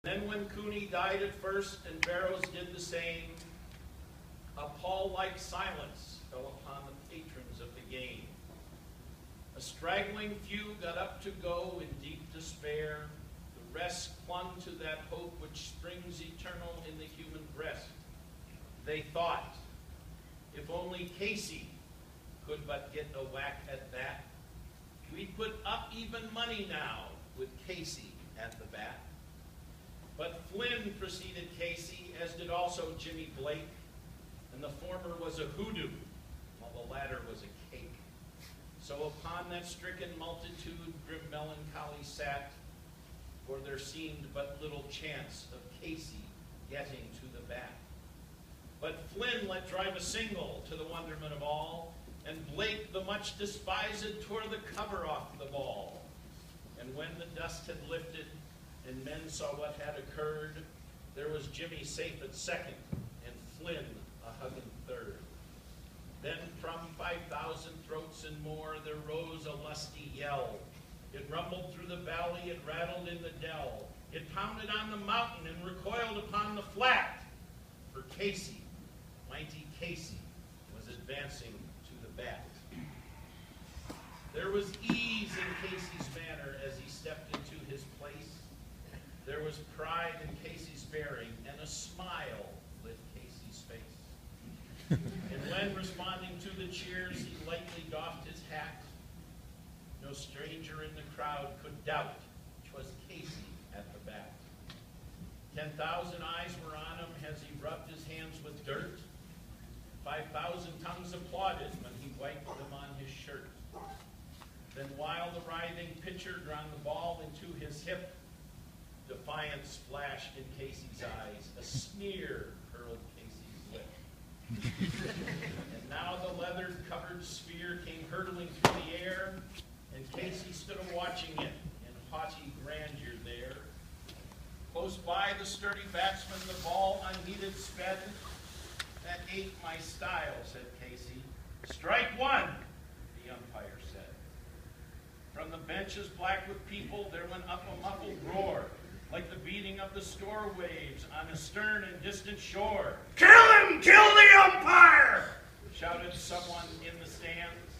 Then when Cooney died at first and Barrows did the same, a pall-like silence fell upon the patrons of the game. A straggling few got up to go in deep despair. The rest clung to that hope which springs eternal in the human breast. They thought, if only Casey could but get a whack at that, we'd put up even money now with Casey at the bat. But Flynn preceded Casey, as did also Jimmy Blake, and the former was a hoodoo, while the latter was a cake. So upon that stricken multitude grim melancholy sat, for there seemed but little chance of Casey getting to the bat. But Flynn let drive a single to the wonderment of all, and Blake, the much despised, tore the cover off the ball. And when the dust had lifted, and men saw what had occurred, there was Jimmy safe at second, and Flynn a hugging third. Then from 5,000 throats and more, there rose a lusty yell. It rumbled through the valley, it rattled in the dell. It pounded on the mountain and recoiled upon the flat. For Casey, mighty Casey, was advancing to the bat. There was ease in Casey's manner as he stepped into his place. There was pride in Casey's bearing, and a smile lit Casey's face. And when responding to the cheers, he lightly doffed his hat. No stranger in the crowd could doubt 'twas Casey at the bat. 10,000 eyes were on him as he rubbed his hands with dirt. 5,000 tongues applauded when he wiped them on his shirt. Then while the writhing pitcher drawn the ball into his hip, defiance flashed in Casey's eyes. A sneer curled Casey's lip. And now the leather-covered sphere came hurtling through the air, and Casey stood watching it in haughty grandeur there. Close by the sturdy batsman, the ball unheeded sped. That ate my style, said Casey. Strike one, the umpire said. From the benches black with people, there went up a muffled roar, like the beating of the store waves on a stern and distant shore. Kill him! Kill the umpire! Shouted someone in the stands,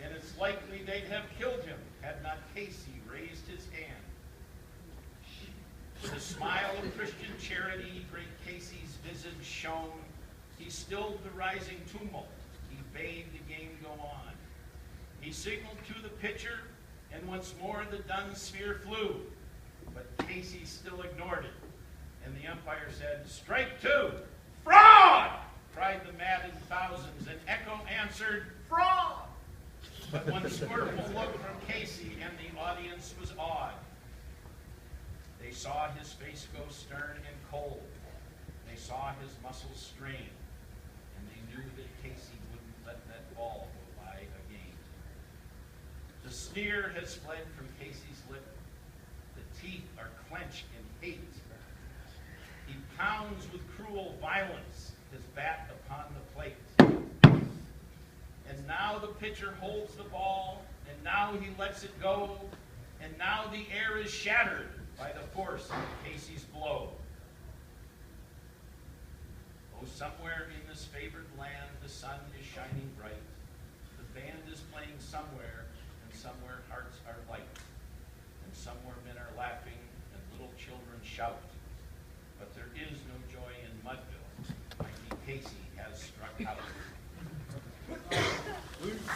and it's likely they'd have killed him had not Casey raised his hand. With a smile of Christian charity, great Casey's visage shone. He stilled the rising tumult. He bade the game go on. He signaled to the pitcher, and once more the dun sphere flew. But Casey still ignored it, and the umpire said, strike two. Fraud! Cried the maddened thousands, and echo answered, fraud! But one scornful look from Casey, and the audience was awed. They saw his face go stern and cold. They saw his muscles strain, and they knew that Casey wouldn't let that ball go by again. The sneer has fled from Casey's lip. The teeth are clenched in hate. He pounds with cruel violence his bat upon the plate. And now the pitcher holds the ball, and now he lets it go, and now the air is shattered by the force of Casey's blow. Oh, somewhere in this favored land the sun is shining bright. The band is playing somewhere, and somewhere hearts are light. And somewhere men are laughing, and little children shout. But there is no joy in Mudville. Mighty Casey has struck out.